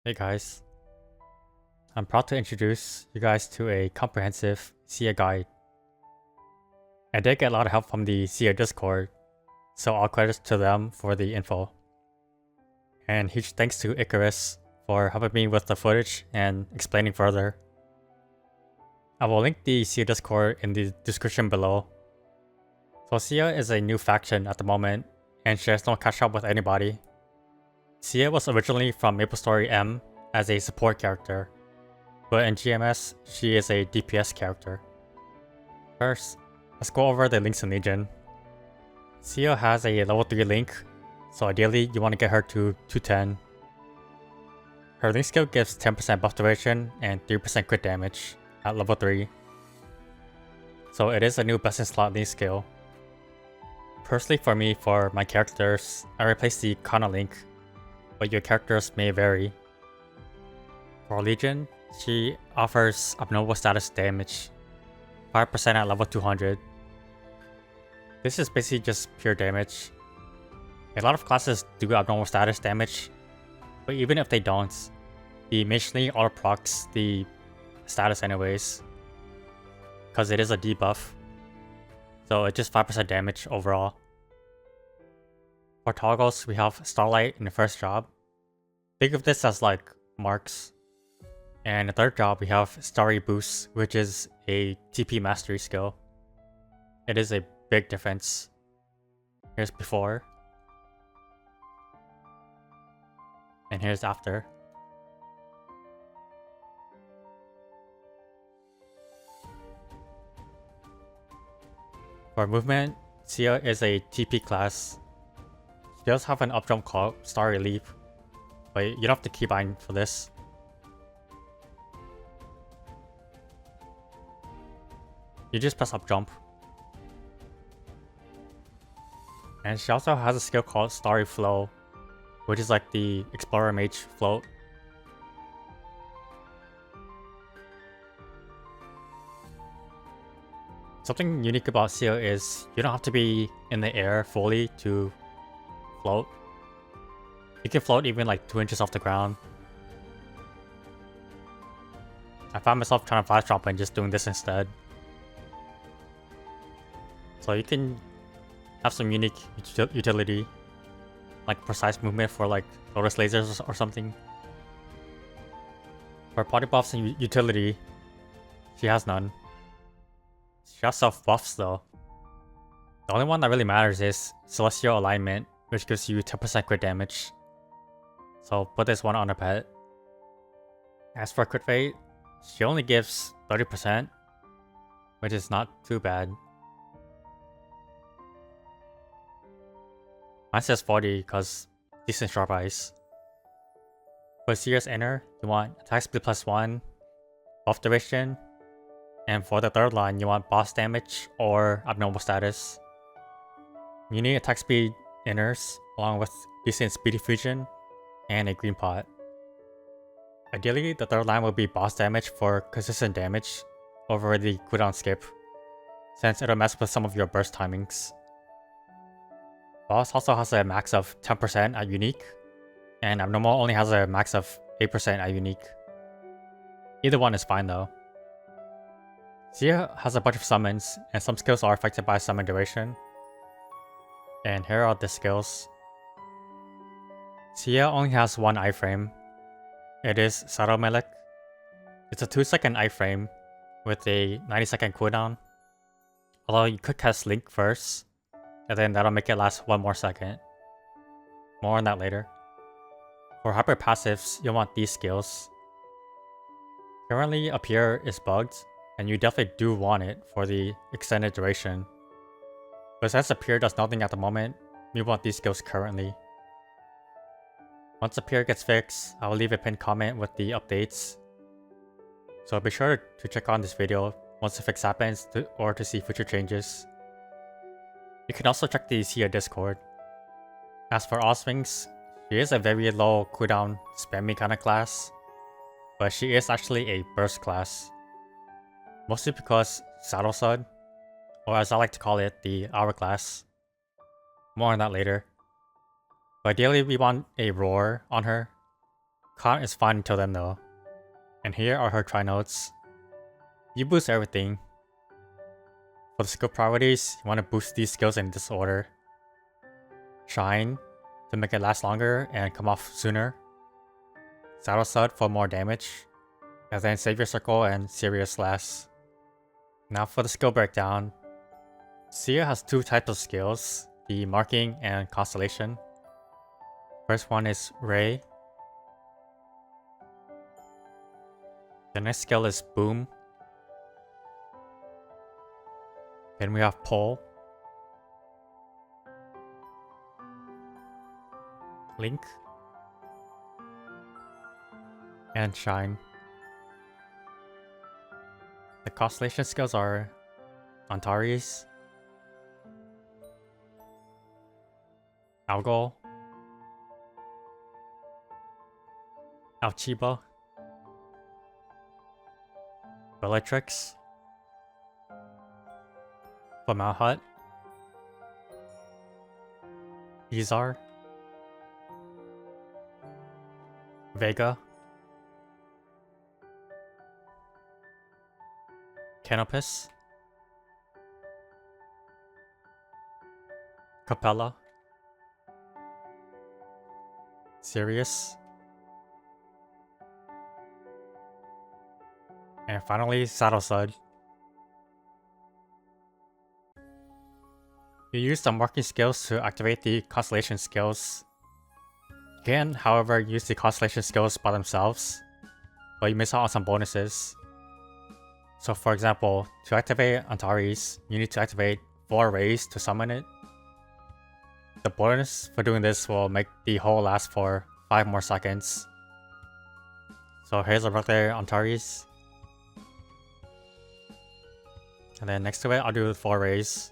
Hey guys, I'm proud to introduce you guys to a comprehensive Sia guide. I did get a lot of help from the Sia Discord, so all credits to them for the info. And huge thanks to Icarus for helping me with the footage and explaining further. I will link the Sia Discord in the description below. So Sia is a new faction at the moment and shares no catch up with anybody. Sia was originally from MapleStory M as a support character, but in GMS, she is a DPS character. First, let's go over the links in Legion. Sia has a level 3 link, so ideally you want to get her to 210. Her link skill gives 10% buff duration and 3% crit damage at level 3. So it is a new best in slot link skill. Personally for me, for my characters, I replaced the Kana link, but your characters may vary. For Legion, she offers abnormal status damage, 5% at level 200. This is basically just pure damage. A lot of classes do abnormal status damage, but even if they don't, the mage link auto procs the status anyways, because it is a debuff. So it's just 5% damage overall. For toggles, we have Starlight in the first job. Think of this as like marks. And the third job, we have Starry Boost, which is a TP mastery skill. It is a big difference. Here's before. And here's after. For movement, Sia is a TP class. She does have an up jump called Starry Leap, but you don't have to keybind for this. You just press up jump. And she also has a skill called Starry Flow, which is like the Explorer Mage float. Something unique about Sia is you don't have to be in the air fully to float. You can float even like 2 inches off the ground. I found myself trying to fast drop and just doing this instead. So you can have some unique utility, like precise movement for like lotus lasers or something. For party buffs and utility, she has none. She has self buffs though. The only one that really matters is Celestial Alignment, which gives you 10% crit damage. So put this one on her pet. As for crit rate, she only gives 30%, which is not too bad. Mine says 40 because decent sharp eyes. For Sia's inner, you want attack speed +1, buff duration, and for the third line, you want boss damage or abnormal status. You need attack speed inners along with decent speedy fusion and a green pot. Ideally, the third line will be boss damage for consistent damage over the cooldown skip, since it'll mess with some of your burst timings. Boss also has a max of 10% at unique, and abnormal only has a max of 8% at unique. Either one is fine though. Sia has a bunch of summons, and some skills are affected by summon duration. And here are the skills. Sia only has one iframe. It is Saro Melik. It's a 2-second iframe with a 90-second cooldown. Although you could cast Link first, and then that'll make it last 1 more second. More on that later. For hyper passives, you'll want these skills. Currently, Appear is bugged, and you definitely do want it for the extended duration. But since Appear does nothing at the moment, we want these skills currently. Once Appear gets fixed, I will leave a pinned comment with the updates. So be sure to check on this video once the fix happens or to see future changes. You can also check the Sia Discord. As for Oswings, she is a very low cooldown spammy kind of class, but she is actually a burst class. Mostly because Saddle Sud, or as I like to call it, the Hourglass. More on that later. But ideally we want a Roar on her, Con is fine until then though. And here are her trinodes. You boost everything. For the skill priorities, you want to boost these skills in this order. Shine to make it last longer and come off sooner. Saddle Sud for more damage. And then Savior Circle and Serious last. Now for the skill breakdown. Sia has two types of skills, the Marking and Constellation. First one is Ray. The next skill is Boom. Then we have Pull. Link. And Shine. The Constellation skills are Antares, Algol, Alchiba, Bellatrix, Flamalhut, Izar, Vega, Canopus, Capella, Sirius, and finally Saddle Sud. You use the marking skills to activate the constellation skills. You can, however, use the constellation skills by themselves, but you miss out on some bonuses. So for example, to activate Antares, you need to activate 4 rays to summon it. The bonus for doing this will make the hole last for 5 more seconds. So here's a regular Antares. And then next to it, I'll do 4 rays.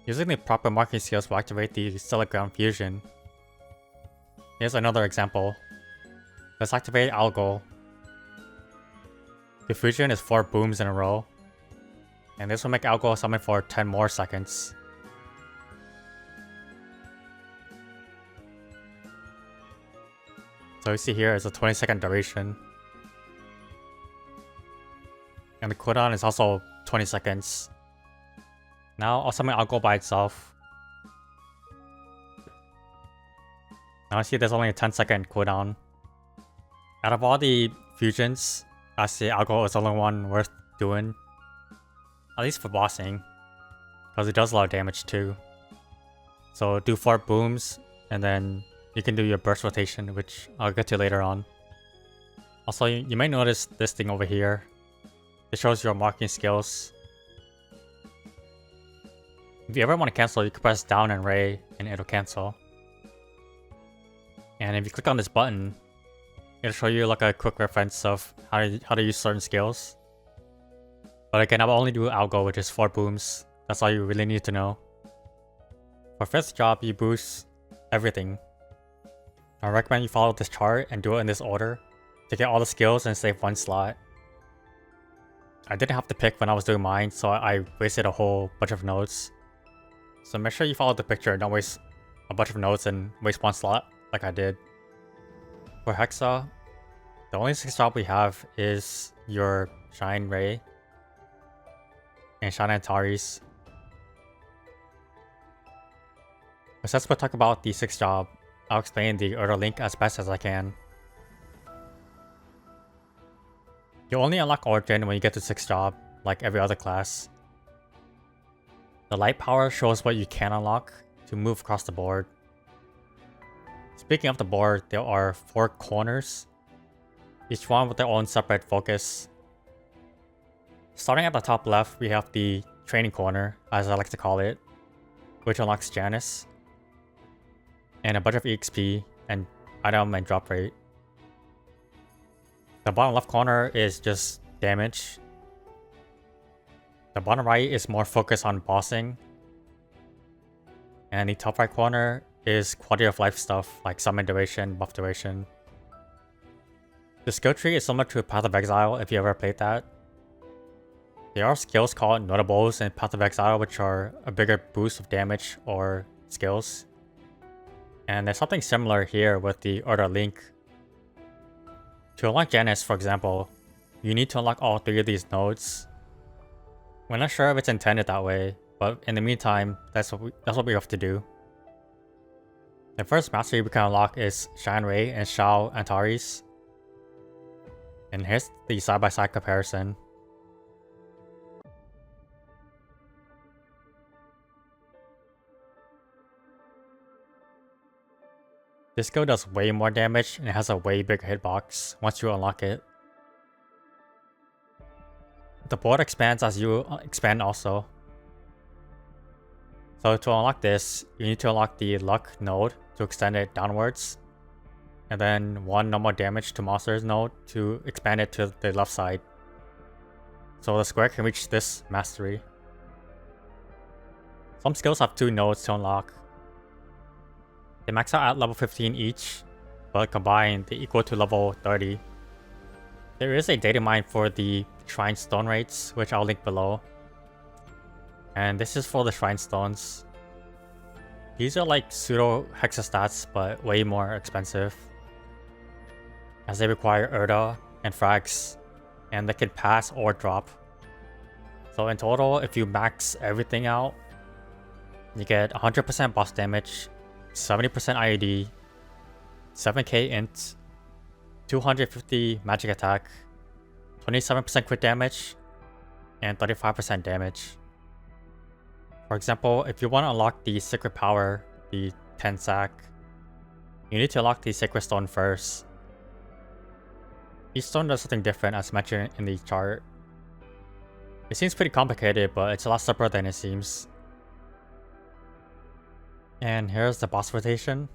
Using the proper marking skills will activate the stellagram fusion. Here's another example. Let's activate Algol. The fusion is 4 booms in a row. And this will make Algol summon for 10 more seconds. So you see here is a 20-second duration. And the cooldown is also 20 seconds. Now I'll summon Algol by itself. Now I see there's only a 10-second cooldown. Out of all the fusions, I see Algol is the only one worth doing. At least for bossing. Because it does a lot of damage too. So do 4 booms, and then you can do your burst rotation, which I'll get to later on. Also, you may notice this thing over here. It shows your marking skills. If you ever want to cancel, you can press down and ray, and it'll cancel. And if you click on this button, it'll show you like a quick reference of how to use certain skills. But again, I will only do Algol, which is 4 booms. That's all you really need to know. For 5th job, you boost everything. I recommend you follow this chart and do it in this order to get all the skills and save 1 slot. I didn't have to pick when I was doing mine, so I wasted a whole bunch of nodes. So make sure you follow the picture and don't waste a bunch of nodes and waste 1 slot like I did. For Hexa, the only 6th job we have is your Shine Ray and Shine Antares. But since we'll talk about the 6th job, I'll explain the erda link as best as I can. You'll only unlock Origin when you get to 6th job, like every other class. The light power shows what you can unlock to move across the board. Speaking of the board, there are 4 corners, each one with their own separate focus. Starting at the top left, we have the training corner, as I like to call it, which unlocks Janus, and a bunch of EXP and item and drop rate. The bottom left corner is just damage. The bottom right is more focused on bossing. And the top right corner is quality of life stuff like summon duration, buff duration. The skill tree is similar to Path of Exile if you ever played that. There are skills called notables in Path of Exile which are a bigger boost of damage or skills. And there's something similar here with the Erda link. To unlock Janus, for example, you need to unlock all 3 of these nodes. We're not sure if it's intended that way, but in the meantime, that's what we have to do. The first mastery we can unlock is Shine Ray and Shao Antares. And here's the side-by-side comparison. This skill does way more damage and it has a way bigger hitbox once you unlock it. The board expands as you expand also. So to unlock this, you need to unlock the luck node to extend it downwards. And then 1 normal damage to monsters node to expand it to the left side. So the square can reach this mastery. Some skills have 2 nodes to unlock. They max out at level 15 each, but combined they equal to level 30. There is a datamined for the Shine Stone Rates, which I'll link below. And this is for the Shrine Stones. These are like pseudo hexa stats, but way more expensive, as they require erda and frags, and they can pass or drop. So in total, if you max everything out, you get 100% boss damage, 70% IED, 7k int, 250 magic attack, 27% crit damage, and 35% damage. For example, if you want to unlock the Secret Power, the 10 sack, you need to unlock the Sacred Stone first. Each stone does something different as mentioned in the chart. It seems pretty complicated, but it's a lot simpler than it seems. And here's the boss rotation.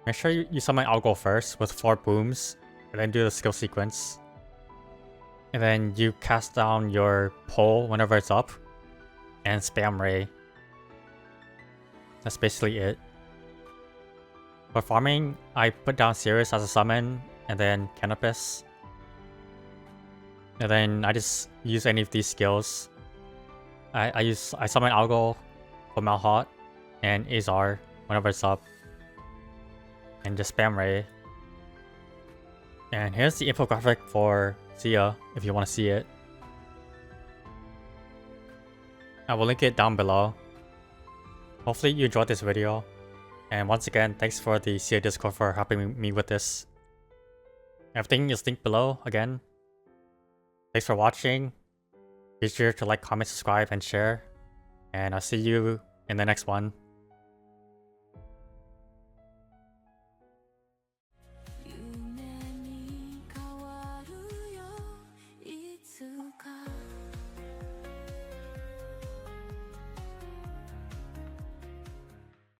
Make sure you summon Algo first with 4 booms, and then do the skill sequence. And then you cast down your pole whenever it's up, and spam Ray. That's basically it. For farming, I put down Sirius as a summon, and then Canopus. And then I just use any of these skills. I summon Algo for Malhot and Azar whenever it's up. And just spam Ray. And here's the infographic for Sia if you want to see it. I will link it down below. Hopefully you enjoyed this video. And once again, thanks for the Sia Discord for helping me with this. Everything is linked below again. Thanks for watching. Be sure to like, comment, subscribe, and share. And I'll see you in the next one.